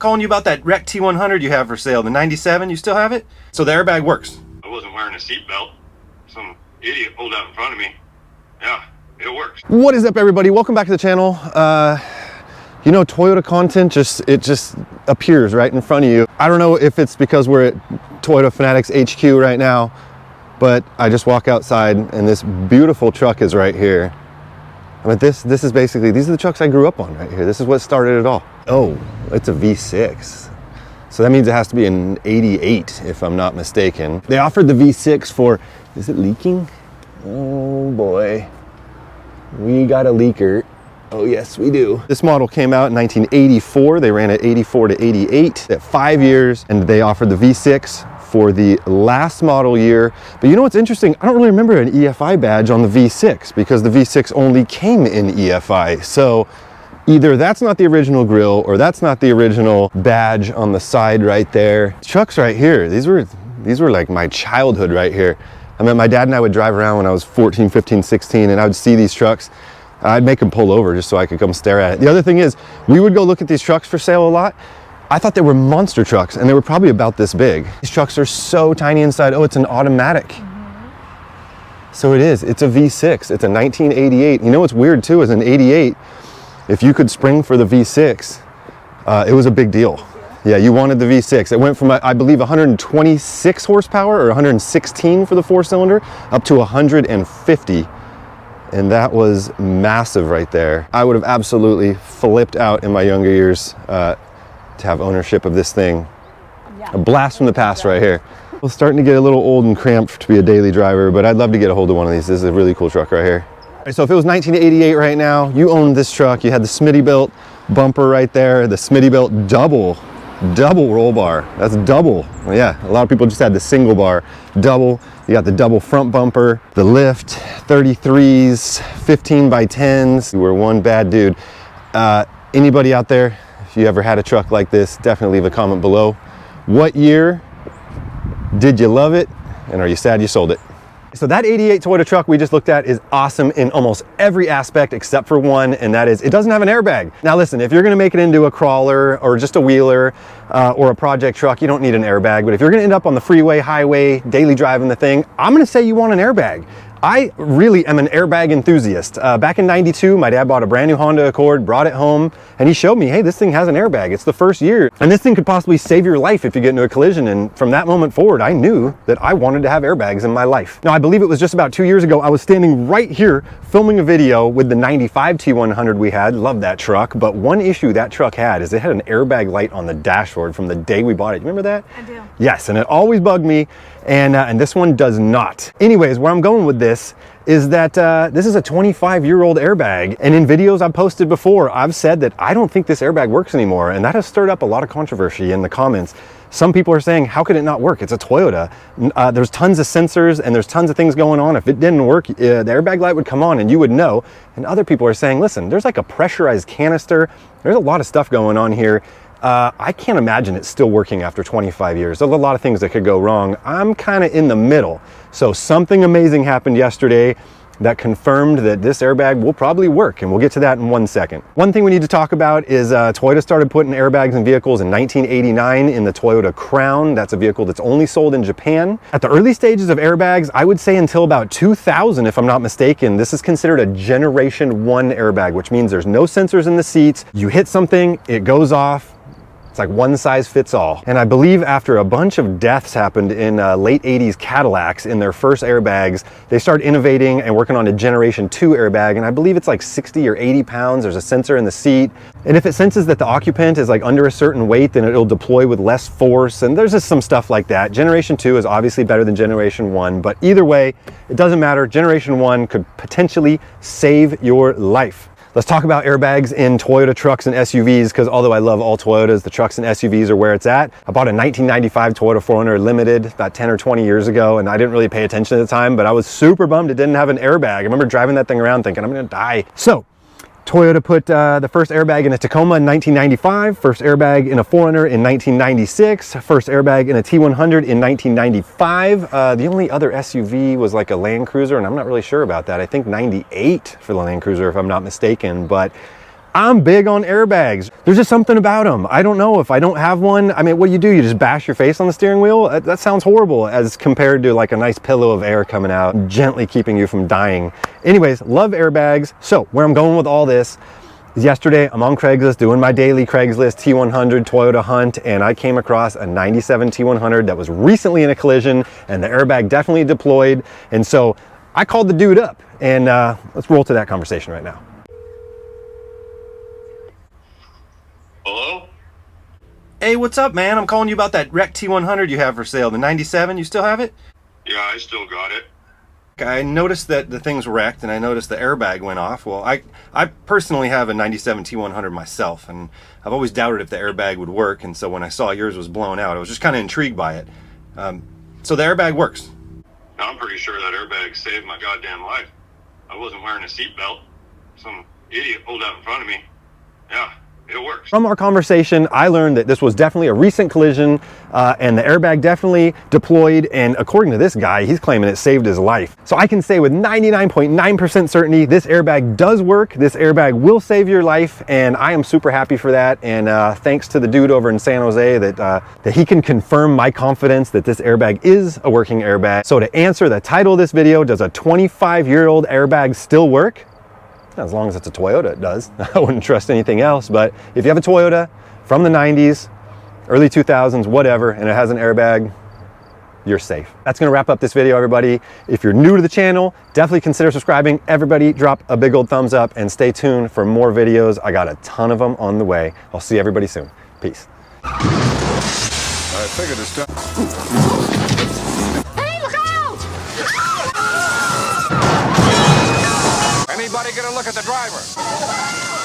Calling you about that wrecked T100 you have for sale, the 97, you still have it? So the airbag works. I wasn't wearing a seatbelt. Some idiot pulled out in front of me. Yeah, it works. What is up, everybody? Welcome back to the channel. You know, Toyota content just appears right in front of you. I don't know if it's because we're at Toyota Fanatics HQ right now, but I just walk outside and this beautiful truck is right here. I mean, this is basically, these are the trucks I grew up on right here. This is what started it all. Oh, it's a V6. So that means it has to be an 88 if I'm not mistaken. They offered the V6 for, is it leaking? Oh boy, we got a leaker. Oh yes, we do. This model came out in 1984. They ran at 84 to 88 at 5 years, and they offered the V6 for the last model year. But you know what's interesting? I don't really remember an EFI badge on the V6 because the V6 only came in EFI. So either that's not the original grille or that's not the original badge on the side right there. Trucks right here, these were like my childhood right here. I mean, my dad and I would drive around when I was 14, 15, 16, and I would see these trucks. I'd make them pull over just so I could come stare at it. The other thing is, we would go look at these trucks for sale a lot. I thought they were monster trucks, and they were probably about this big. These trucks are so tiny inside. Oh, it's an automatic. So it is, it's a V6, it's a 1988. You know what's weird too, is an 88, if you could spring for the V6, it was a big deal. Yeah, you wanted the V6. It went from, I believe, 126 horsepower or 116 for the 4-cylinder up to 150. And that was massive right there. I would have absolutely flipped out in my younger years to have ownership of this thing. Yeah. A blast from the past right here. Well, starting to get a little old and cramped to be a daily driver, but I'd love to get a hold of one of these. This is a really cool truck right here. So if it was 1988 right now, you owned this truck, you had the Smittybilt bumper right there, the Smittybilt double roll bar. That's double. Well, yeah, a lot of people just had the single bar. Double. You got the double front bumper, the lift, 33s, 15 by 10s. You were one bad dude. Anybody out there, if you ever had a truck like this, definitely leave a comment below. What year did you love it? And are you sad you sold it? So that 88 Toyota truck we just looked at is awesome in almost every aspect except for one, and that is it doesn't have an airbag. Now listen, if you're gonna make it into a crawler or just a wheeler or a project truck, you don't need an airbag. But if you're gonna end up on the freeway, highway, daily driving the thing, I'm gonna say you want an airbag. I really am an airbag enthusiast. Back in '92, my dad bought a brand new Honda Accord, brought it home, and he showed me, hey, this thing has an airbag. It's the first year. And this thing could possibly save your life if you get into a collision. And from that moment forward, I knew that I wanted to have airbags in my life. Now, I believe it was just about 2 years ago, I was standing right here filming a video with the 95 T100 we had. Love that truck. But one issue that truck had is it had an airbag light on the dashboard from the day we bought it. You remember that? I do. Yes, and it always bugged me. And this one does not. Anyways, where I'm going with this is that this is a 25-year-old airbag. And in videos I've posted before, I've said that I don't think this airbag works anymore. And that has stirred up a lot of controversy in the comments. Some people are saying, how could it not work? It's a Toyota. There's tons of sensors and there's tons of things going on. If it didn't work, the airbag light would come on and you would know. And other people are saying, listen, there's like a pressurized canister. There's a lot of stuff going on here. I can't imagine it's still working after 25 years. There's a lot of things that could go wrong. I'm kind of in the middle. So something amazing happened yesterday that confirmed that this airbag will probably work, and we'll get to that in 1 second. One thing we need to talk about is Toyota started putting airbags in vehicles in 1989 in the Toyota Crown. That's a vehicle that's only sold in Japan. At the early stages of airbags, I would say until about 2000, if I'm not mistaken, this is considered a Generation 1 airbag, which means there's no sensors in the seats. You hit something, it goes off. It's like one size fits all. And I believe after a bunch of deaths happened in late 80s Cadillacs in their first airbags, they started innovating and working on a Generation 2 airbag. And I believe it's like 60 or 80 pounds. There's a sensor in the seat. And if it senses that the occupant is like under a certain weight, then it'll deploy with less force. And there's just some stuff like that. Generation 2 is obviously better than Generation 1, but either way, it doesn't matter. Generation 1 could potentially save your life. Let's talk about airbags in Toyota trucks and SUVs, because although I love all Toyotas, the trucks and SUVs are where it's at. I bought a 1995 Toyota 400 Limited about 10 or 20 years ago, and I didn't really pay attention at the time, but I was super bummed it didn't have an airbag. I remember driving that thing around thinking, I'm gonna die. So Toyota put the first airbag in a Tacoma in 1995, first airbag in a 4Runner in 1996, first airbag in a T100 in 1995. The only other SUV was like a Land Cruiser, and I'm not really sure about that. I think 98 for the Land Cruiser, if I'm not mistaken. But I'm big on airbags. There's just something about them. I don't know, if I don't have one, I mean, what do? You just bash your face on the steering wheel? That sounds horrible as compared to like a nice pillow of air coming out, gently keeping you from dying. Anyways, love airbags. So where I'm going with all this is yesterday I'm on Craigslist doing my daily Craigslist T100 Toyota hunt, and I came across a 97 T100 that was recently in a collision and the airbag definitely deployed. And so I called the dude up, and let's roll to that conversation right now. Hello? Hey, what's up, man? I'm calling you about that wrecked T100 you have for sale, the 97. You still have it? Yeah, I still got it. I noticed that the thing's wrecked, and I noticed the airbag went off. Well, I personally have a 97 T100 myself, and I've always doubted if the airbag would work, and so when I saw yours was blown out, I was just kind of intrigued by it. So the airbag works. I'm pretty sure that airbag saved my goddamn life. I wasn't wearing a seatbelt. Some idiot pulled out in front of me. Yeah, it works. From our conversation, I learned that this was definitely a recent collision, and the airbag definitely deployed, and according to this guy, he's claiming it saved his life. So I can say with 99.9% certainty, this airbag does work. This airbag will save your life, and I am super happy for that. And thanks to the dude over in San Jose that he can confirm my confidence that this airbag is a working airbag. So to answer the title of this video, does a 25-year-old airbag still work? As long as it's a Toyota, it does. I wouldn't trust anything else, but if you have a Toyota from the 90s, early 2000s, whatever, and it has an airbag, you're safe. That's gonna wrap up this video, everybody. If you're new to the channel, definitely consider subscribing. Everybody drop a big old thumbs up and stay tuned for more videos. I got a ton of them on the way. I'll see everybody soon. Peace. I figured it's time. Anybody get a look at the driver?